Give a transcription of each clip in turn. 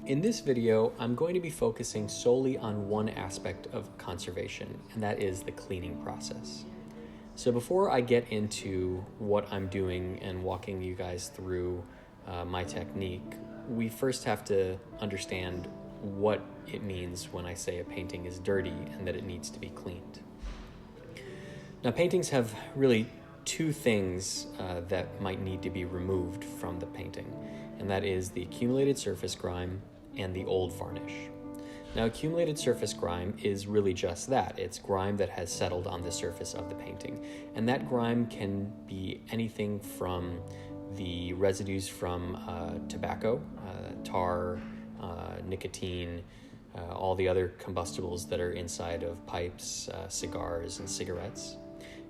In this video, I'm going to be focusing solely on one aspect of conservation, and that is the cleaning process. So before I get into what I'm doing and walking you guys through my technique, we first have to understand what it means when I say a painting is dirty and that it needs to be cleaned. Now, paintings have really two things that might need to be removed from the painting, and that is the accumulated surface grime and the old varnish. Now, accumulated surface grime is really just that. It's grime that has settled on the surface of the painting, and that grime can be anything from the residues from tobacco, tar, nicotine, all the other combustibles that are inside of pipes, cigars, and cigarettes.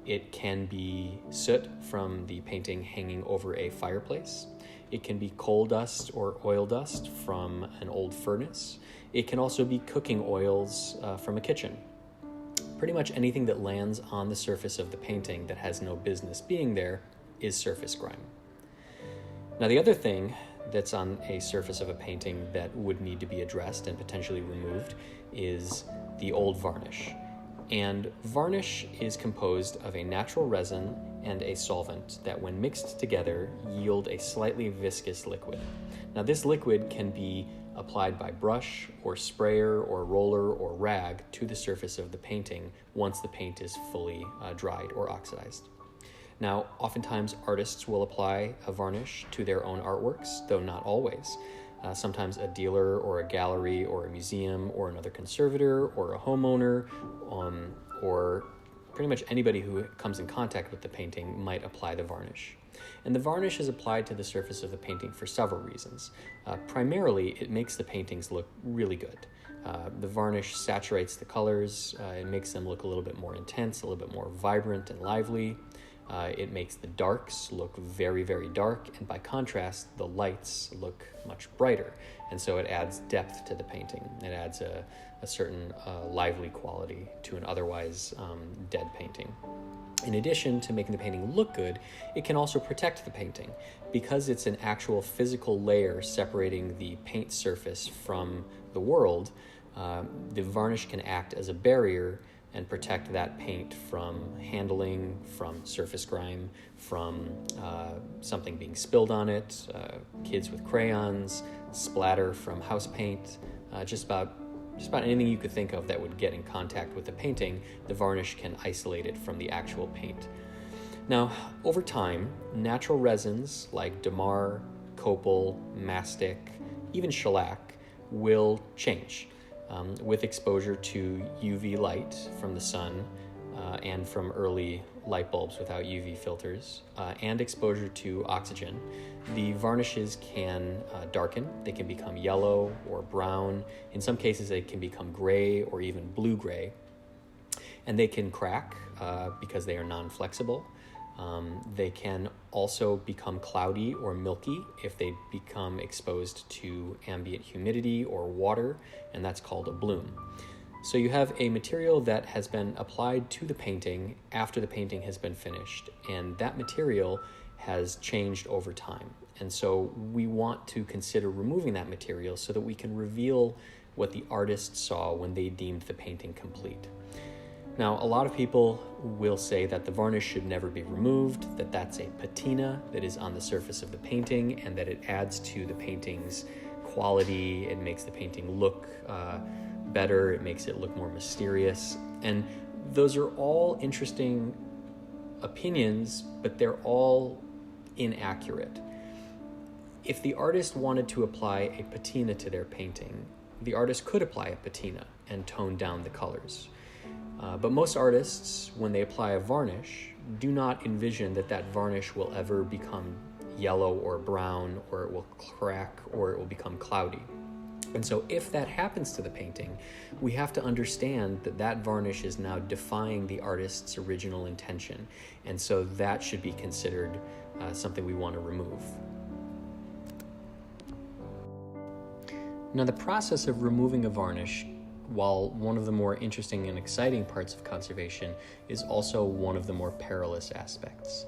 It can be soot from the painting hanging over a fireplace. It can be coal dust or oil dust from an old furnace. It can also be cooking oils from a kitchen. Pretty much anything that lands on the surface of the painting that has no business being there is surface grime. Now, the other thing that's on a surface of a painting that would need to be addressed and potentially removed is the old varnish. And varnish is composed of a natural resin and a solvent that, when mixed together, yield a slightly viscous liquid. Now, this liquid can be applied by brush or sprayer or roller or rag to the surface of the painting once the paint is fully dried or oxidized. Now, oftentimes artists will apply a varnish to their own artworks, though not always. Sometimes a dealer or a gallery or a museum or another conservator or a homeowner or pretty much anybody who comes in contact with the painting might apply the varnish. And the varnish is applied to the surface of the painting for several reasons. Primarily, it makes the paintings look really good. The varnish saturates the colors, it makes them look a little bit more intense, a little bit more vibrant and lively. It makes the darks look very, very dark, and by contrast, the lights look much brighter. And so it adds depth to the painting. It adds a certain lively quality to an otherwise dead painting. In addition to making the painting look good, it can also protect the painting. Because it's an actual physical layer separating the paint surface from the world, the varnish can act as a barrier and protect that paint from handling, from surface grime, from something being spilled on it, kids with crayons, splatter from house paint, just about anything you could think of that would get in contact with the painting. The varnish can isolate it from the actual paint. Now, over time, natural resins like damar, copal, mastic, even shellac will change. With exposure to UV light from the sun and from early light bulbs without UV filters, and exposure to oxygen, the varnishes can darken. They can become yellow or brown. In some cases, they can become gray or even blue-gray. And they can crack because they are non-flexible. They can also become cloudy or milky if they become exposed to ambient humidity or water, and that's called a bloom. So you have a material that has been applied to the painting after the painting has been finished, and that material has changed over time. And so we want to consider removing that material so that we can reveal what the artist saw when they deemed the painting complete. Now, a lot of people will say that the varnish should never be removed, that that's a patina that is on the surface of the painting, and that it adds to the painting's quality. It makes the painting look better. It makes it look more mysterious. And those are all interesting opinions, but they're all inaccurate. If the artist wanted to apply a patina to their painting, the artist could apply a patina and tone down the colors. But most artists, when they apply a varnish, do not envision that that varnish will ever become yellow or brown, or it will crack, or it will become cloudy. And so if that happens to the painting, we have to understand that that varnish is now defying the artist's original intention. And so that should be considered something we want to remove. Now, the process of removing a varnish, while one of the more interesting and exciting parts of conservation, is also one of the more perilous aspects.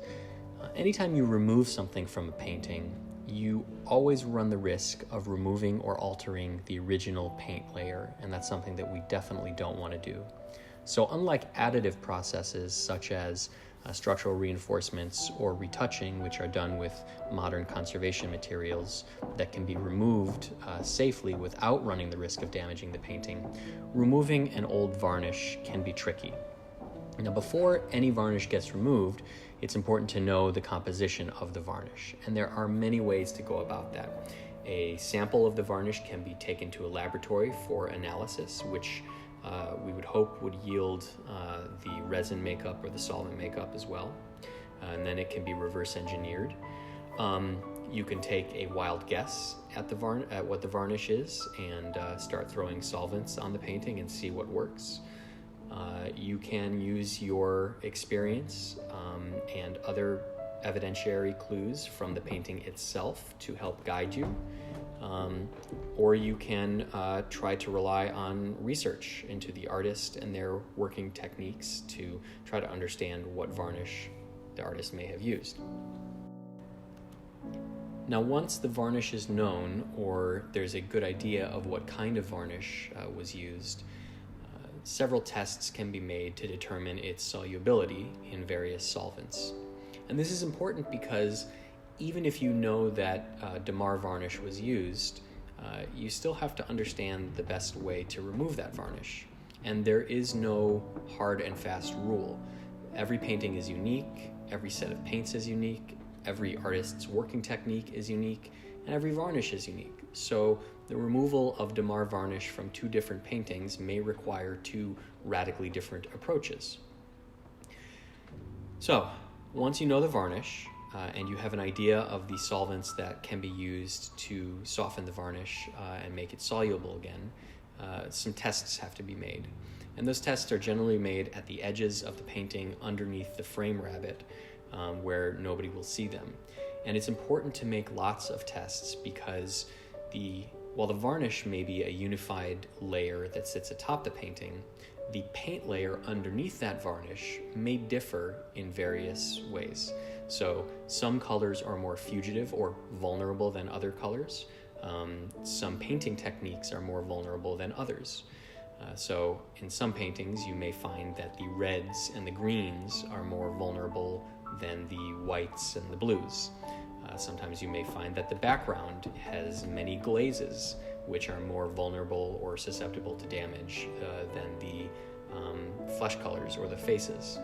Anytime you remove something from a painting, you always run the risk of removing or altering the original paint layer, and that's something that we definitely don't want to do. So unlike additive processes such as structural reinforcements or retouching, which are done with modern conservation materials that can be removed safely without running the risk of damaging the painting, removing an old varnish can be tricky. Now, before any varnish gets removed, it's important to know the composition of the varnish, and there are many ways to go about that. A sample of the varnish can be taken to a laboratory for analysis, which we would hope would yield the resin makeup or the solvent makeup as well, and then it can be reverse engineered. You can take a wild guess at what the varnish is and start throwing solvents on the painting and see what works. You can use your experience and other evidentiary clues from the painting itself to help guide you. Or you can try to rely on research into the artist and their working techniques to try to understand what varnish the artist may have used. Now, once the varnish is known, or there's a good idea of what kind of varnish was used, several tests can be made to determine its solubility in various solvents. And this is important because even if you know that Damar varnish was used, you still have to understand the best way to remove that varnish. And there is no hard and fast rule. Every painting is unique, every set of paints is unique, every artist's working technique is unique, and every varnish is unique. So the removal of Damar varnish from two different paintings may require two radically different approaches. So once you know the varnish, and you have an idea of the solvents that can be used to soften the varnish and make it soluble again, some tests have to be made. And those tests are generally made at the edges of the painting underneath the frame rabbet, where nobody will see them. And it's important to make lots of tests because while the varnish may be a unified layer that sits atop the painting, the paint layer underneath that varnish may differ in various ways. So some colors are more fugitive or vulnerable than other colors. Some painting techniques are more vulnerable than others. So in some paintings, you may find that the reds and the greens are more vulnerable than the whites and the blues. Sometimes you may find that the background has many glazes, which are more vulnerable or susceptible to damage than the flesh colors or the faces.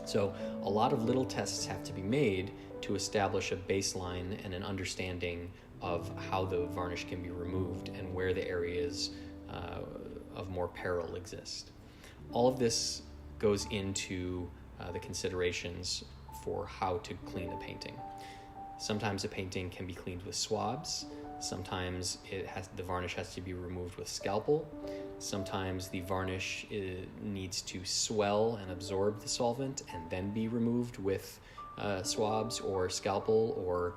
So a lot of little tests have to be made to establish a baseline and an understanding of how the varnish can be removed and where the areas of more peril exist. All of this goes into the considerations for how to clean the painting. Sometimes a painting can be cleaned with swabs. Sometimes the varnish has to be removed with scalpel. Sometimes the varnish needs to swell and absorb the solvent and then be removed with swabs or scalpel or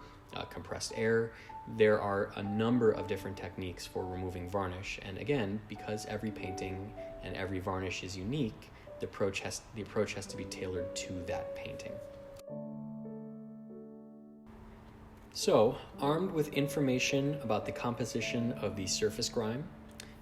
compressed air. There are a number of different techniques for removing varnish. And again, because every painting and every varnish is unique, the approach has to be tailored to that painting. So, armed with information about the composition of the surface grime,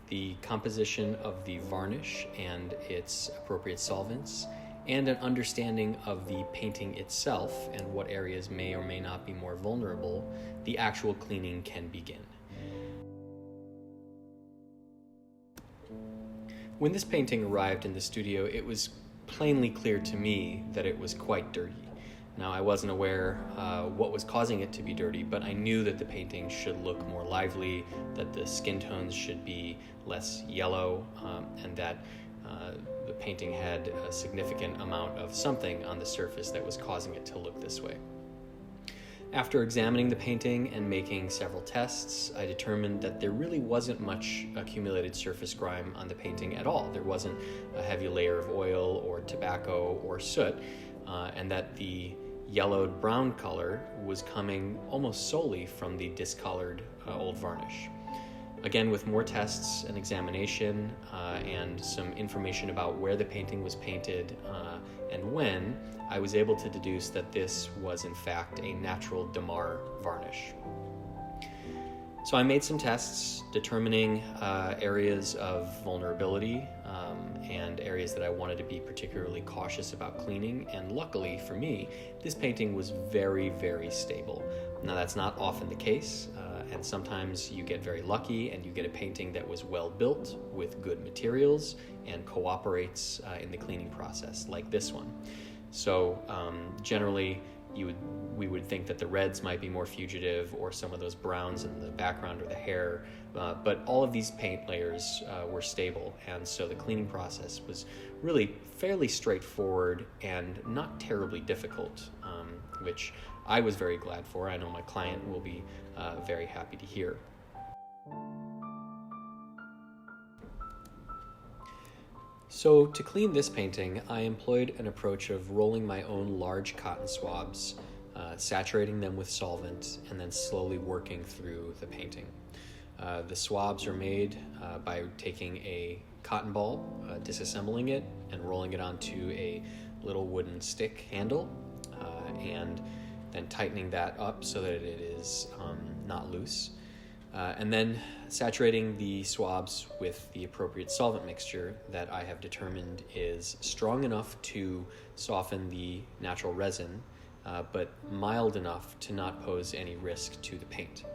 the composition of the varnish and its appropriate solvents, and an understanding of the painting itself and what areas may or may not be more vulnerable, the actual cleaning can begin. When this painting arrived in the studio, it was plainly clear to me that it was quite dirty. Now, I wasn't aware what was causing it to be dirty, but I knew that the painting should look more lively, that the skin tones should be less yellow, and that the painting had a significant amount of something on the surface that was causing it to look this way. After examining the painting and making several tests, I determined that there really wasn't much accumulated surface grime on the painting at all. There wasn't a heavy layer of oil or tobacco or soot, and that the yellowed brown color was coming almost solely from the discolored old varnish. Again, with more tests and examination and some information about where the painting was painted and when, I was able to deduce that this was in fact a natural Damar varnish. So I made some tests determining areas of vulnerability and areas that I wanted to be particularly cautious about cleaning. And luckily for me, this painting was very, very stable. Now that's not often the case, and sometimes you get very lucky and you get a painting that was well built with good materials and cooperates in the cleaning process, like this one. So generally, we would think that the reds might be more fugitive, or some of those browns in the background or the hair, but all of these paint layers were stable, and so the cleaning process was really fairly straightforward and not terribly difficult, which I was very glad for. I know my client will be very happy to hear. So to clean this painting, I employed an approach of rolling my own large cotton swabs, saturating them with solvent, and then slowly working through the painting. The swabs are made by taking a cotton ball, disassembling it, and rolling it onto a little wooden stick handle, and then tightening that up so that it is not loose. And then saturating the swabs with the appropriate solvent mixture that I have determined is strong enough to soften the natural resin, but mild enough to not pose any risk to the paint.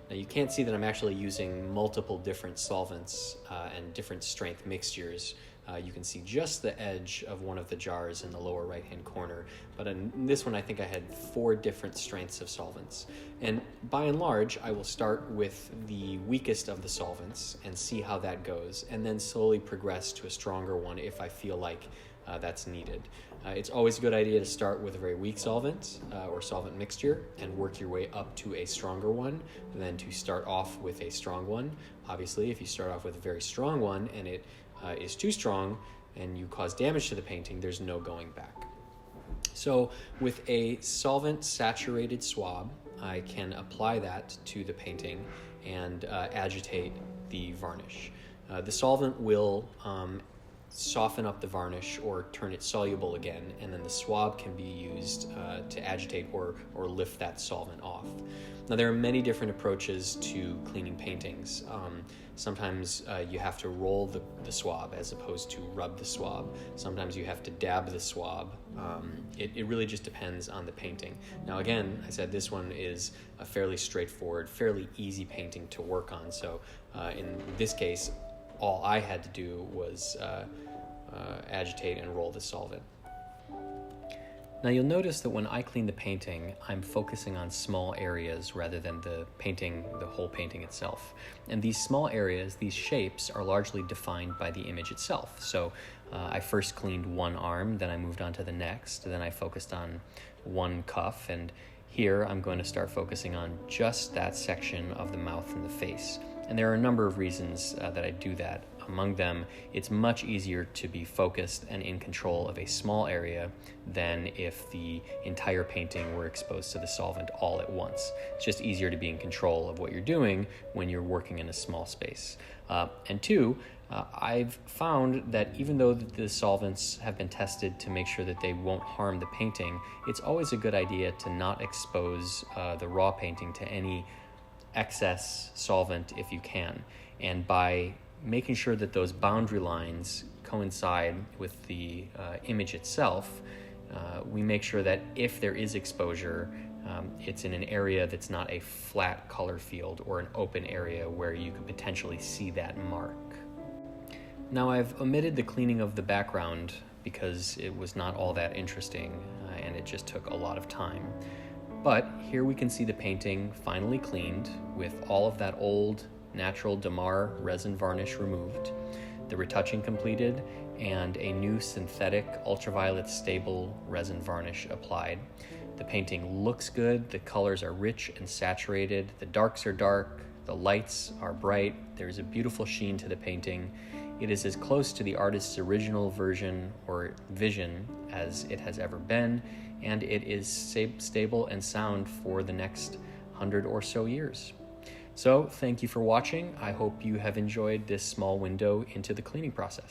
Now you can't see that I'm actually using multiple different solvents and different strength mixtures. You can see just the edge of one of the jars in the lower right-hand corner, but in this one I think I had 4 different strengths of solvents. And by and large, I will start with the weakest of the solvents and see how that goes, and then slowly progress to a stronger one if I feel like that's needed. It's always a good idea to start with a very weak solvent or solvent mixture and work your way up to a stronger one, than to start off with a strong one. Obviously, if you start off with a very strong one and it is too strong and you cause damage to the painting, there's no going back. So with a solvent saturated swab, I can apply that to the painting and agitate the varnish. The solvent will soften up the varnish or turn it soluble again, and then the swab can be used to agitate or lift that solvent off. Now there are many different approaches to cleaning paintings. Sometimes you have to roll the swab as opposed to rub the swab. Sometimes you have to dab the swab. It really just depends on the painting. Now again, I said this one is a fairly straightforward, fairly easy painting to work on. So in this case, all I had to do was agitate and roll the solvent. Now you'll notice that when I clean the painting, I'm focusing on small areas rather than the whole painting itself. And these small areas, these shapes, are largely defined by the image itself. So I first cleaned one arm, then I moved on to the next, then I focused on one cuff, and here I'm going to start focusing on just that section of the mouth and the face. And there are a number of reasons that I do that. Among them, it's much easier to be focused and in control of a small area than if the entire painting were exposed to the solvent all at once. It's just easier to be in control of what you're doing when you're working in a small space. And two, I've found that even though the solvents have been tested to make sure that they won't harm the painting, it's always a good idea to not expose the raw painting to any excess solvent if you can. And by making sure that those boundary lines coincide with the image itself, we make sure that if there is exposure, it's in an area that's not a flat color field or an open area where you could potentially see that mark. Now I've omitted the cleaning of the background because it was not all that interesting and it just took a lot of time. But here we can see the painting finally cleaned with all of that old natural Damar resin varnish removed, the retouching completed, and a new synthetic ultraviolet stable resin varnish applied. The painting looks good, the colors are rich and saturated, the darks are dark, the lights are bright, there's a beautiful sheen to the painting. It is as close to the artist's original version or vision as it has ever been, and it is stable and sound for the next 100 or so years. So, thank you for watching. I hope you have enjoyed this small window into the cleaning process.